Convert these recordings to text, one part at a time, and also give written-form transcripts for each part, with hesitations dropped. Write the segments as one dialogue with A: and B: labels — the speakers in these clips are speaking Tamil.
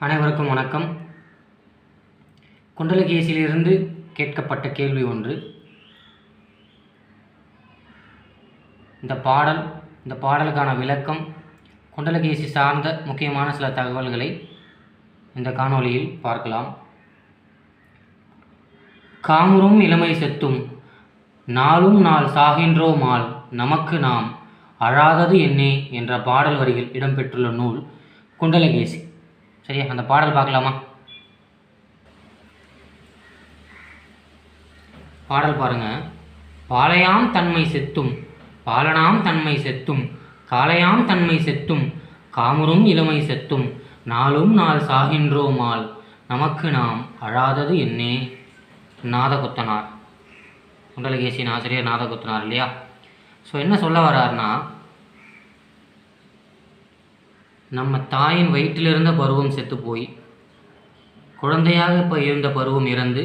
A: அனைவருக்கும் வணக்கம். குண்டலகேசியிலிருந்து கேட்கப்பட்ட கேள்வி ஒன்று. இந்த பாடலுக்கான விளக்கம், குண்டலகேசி சார்ந்த முக்கியமான சில தகவல்களை இந்த காணொளியில் பார்க்கலாம். காமுறும் இளமை செத்தும் நாளும் நாள் சாகின்றோமால் நமக்கு நாம் அழாதது என்னே என்ற பாடல் வரிகள் இடம்பெற்றுள்ள நூல் குண்டலகேசி. சரியா, அந்த பாடல் பார்க்கலாமா? பாடல் பாருங்க. பாலையாம் தன்மை செத்தும் பாலனாம் தன்மை செத்தும் காலையாம் தன்மை செத்தும் காமுறும் இளமை செத்தும் நாளும் நாள் சாகின்றோமால் நமக்கு நாம் அழாதது என்னே. நாதகுத்தனார், குண்டலகேசியின் ஆசிரியர் நாதகுத்தனார் இல்லையா? ஸோ என்ன சொல்ல வர்றாருன்னா, நம்ம தாயின் வயிற்றில் இருந்த பருவம் செத்து போய் குழந்தையாக இப்போ இருந்த பருவம் இறந்து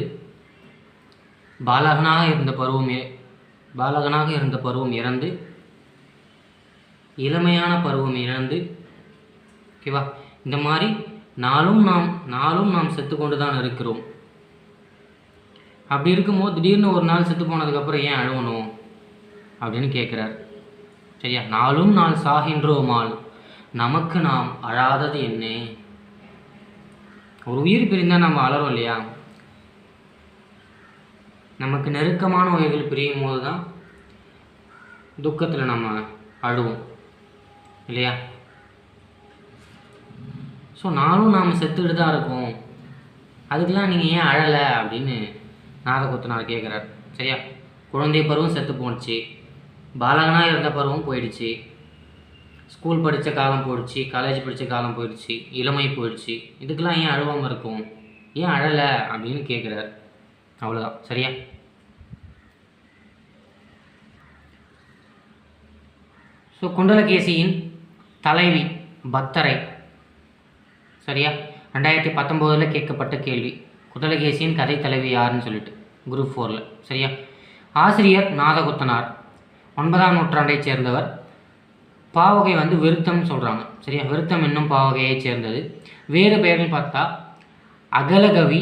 A: பாலகனாக இருந்த பருவம் இறந்து இளமையான பருவம் இழந்து, ஓகேவா? இந்த மாதிரி நாளும் நாம் செத்து கொண்டு தான் இருக்கிறோம். அப்படி இருக்கும்போது திடீர்னு ஒரு நாள் செத்து போனதுக்கப்புறம் ஏன் அழுவணும் அப்படின்னு கேட்குறார். சரியா? நாளும் நாள் சாகின்றோமால் நமக்கு நாம் அழாதது என்ன? ஒரு உயிர் பிரிந்தால் நம்ம அழறோம் இல்லையா? நமக்கு நெருக்கமான உயிர்கள் பிரியும் போது தான் துக்கத்தில் நம்ம அழுவோம் இல்லையா? ஸோ நானும் நாம் செத்துக்கிட்டு தான் இருக்கோம், அதுக்கெலாம் நீங்கள் ஏன் அழலை அப்படின்னு நாதகுத்தனார் கேட்குறார். சரியா? குழந்தை பருவம் செத்து போணுச்சு, பாலகனாக இருந்த பருவம் போயிடுச்சு, ஸ்கூல் படித்த காலம் போயிடுச்சு, காலேஜ் படித்த காலம் போயிடுச்சு, இளமை போயிடுச்சு, இதுக்கெல்லாம் ஏன் அழுவாமல் இருக்கும், ஏன் அழலை அப்படின்னு கேட்குறார். அவ்வளோதான். சரியா? ஸோ குண்டலகேசியின் தலைவி பத்தரை. சரியா? 2019 கேட்கப்பட்ட கேள்வி, குண்டலகேசியின் கதை தலைவி யாருன்னு சொல்லிட்டு, குரூப் 4. சரியா? ஆசிரியர் நாதகுத்தனார், 9ஆம் நூற்றாண்டைச் சேர்ந்தவர். பாவகை விருத்தம் சொல்கிறாங்க. சரியா? விருத்தம் என்னும் பாவகையைச் சேர்ந்தது. வேறு பெயர்கள் பார்த்தா அகலகவி,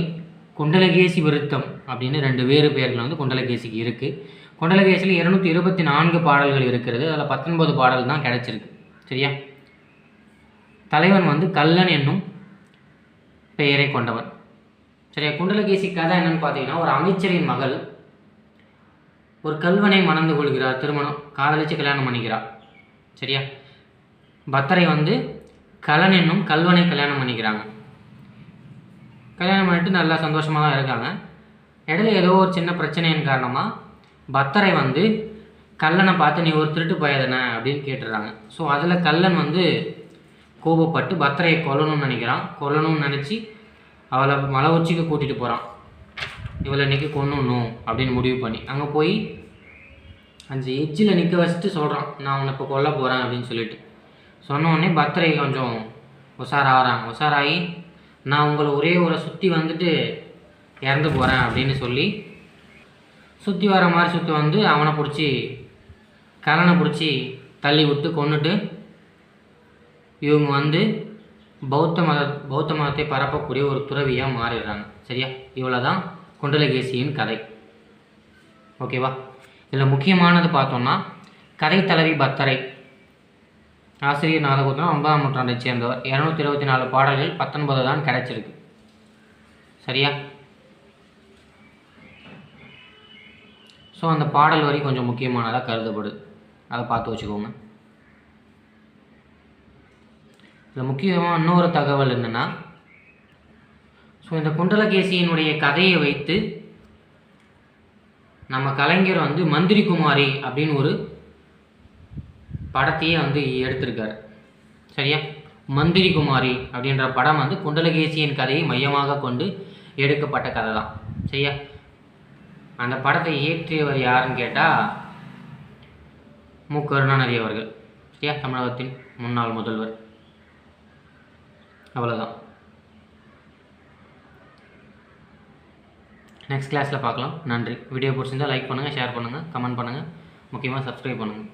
A: குண்டலகேசி விருத்தம் அப்படின்னு 2 வேறு பெயர்கள் குண்டலகேசிக்கு இருக்குது. குண்டலகேசியில் 224 பாடல்கள் இருக்கிறது. அதில் 19 பாடல் தான் கிடைச்சிருக்கு. சரியா? தலைவன் கல்லன் என்னும் பெயரை கொண்டவன். சரியா? குண்டலகேசி கதை என்னன்னு பார்த்தீங்கன்னா, ஒரு அமைச்சரின் மகள் ஒரு கல்வனை மணந்து கொள்கிறார். திருமணம் காதலிச்சு கல்யாணம் பண்ணிக்கிறார். சரியா? பத்தரை கலன் என்னும் கல்வனை கல்யாணம் பண்ணிக்கிறாங்க. கல்யாணம் பண்ணிட்டு நல்லா சந்தோஷமாக தான் இருக்காங்க. இடையில ஏதோ ஒரு சின்ன பிரச்சனையின் காரணமாக பத்தரை கல்லனை பார்த்து நீ ஒரு திருட்டு பயதானே அப்படின்னு கேட்டுடுறாங்க. ஸோ அதில் கல்லன் கோபப்பட்டு பத்தரையை கொல்லணும்னு நினைக்கிறான். கொல்லணும்னு நினச்சி அவளை மலை உச்சிக்கு கூட்டிகிட்டு போகிறான். இவளை இன்றைக்கி கொன்னணும் அப்படின்னு முடிவு பண்ணி அங்கே போய் அந்த எஜ்ஜில் நிற்க வச்சுட்டு சொல்கிறான், நான் உன்னை இப்போ கொல்ல போகிறேன் அப்படின்னு சொல்லிட்டு. சொன்ன உடனே பத்தரை கொஞ்சம் உஷாராகிறாங்க. உஷாராகி நான் உங்களை ஒரே ஒரு சுற்றி இறந்து போகிறேன் அப்படின்னு சொல்லி சுற்றி வர மாதிரி சுற்றி அவனை பிடிச்சி கலனை பிடிச்சி தள்ளி விட்டு கொண்டுட்டு இவங்க பௌத்த மதத்தை பரப்பக்கூடிய ஒரு துறவியாக மாறிடுறாங்க. சரியா? இவ்வளோ தான் குண்டலகேசியின் கதை. ஓகேவா? இதில் முக்கியமானது பார்த்தோம்னா, கதை தலைவி பத்தரை, ஆசிரியர் நாதகுத்தனார், 9ஆம் நூற்றாண்டைச் சேர்ந்தவர். 224 பாடல்கள், 19 தான் கிடைச்சிருக்கு. சரியா? ஸோ அந்த பாடல் வரி கொஞ்சம் முக்கியமானதாக கருதப்படுது, அதை பார்த்து வச்சுக்கோங்க. இதில் முக்கியமாக இன்னொரு தகவல் என்னென்னா, ஸோ இந்த குண்டலகேசியினுடைய கதையை வைத்து நம்ம கலைஞர் மந்திரி குமாரி அப்படின்னு ஒரு படத்தையே எடுத்திருக்காரு. சரியா? மந்திரி குமாரி அப்படின்ற படம் குண்டலகேசியின் கதையை மையமாக கொண்டு எடுக்கப்பட்ட கதை தான். சரியா? அந்த படத்தை இயற்றியவர் யாருன்னு கேட்டால் மு. கருணாநிதி அவர்கள். சரியா? தமிழகத்தின் முன்னாள் முதல்வர். அவ்வளோதான். நெக்ஸ்ட் கிளாஸில் பார்க்கலாம். நன்றி. வீடியோ பிடிச்சிருந்தால் லைக் பண்ணுங்கள், ஷேர் பண்ணுங்கள், கமெண்ட் பண்ணுங்கள், முக்கியமாக சப்ஸ்கிரைப் பண்ணுங்கள்.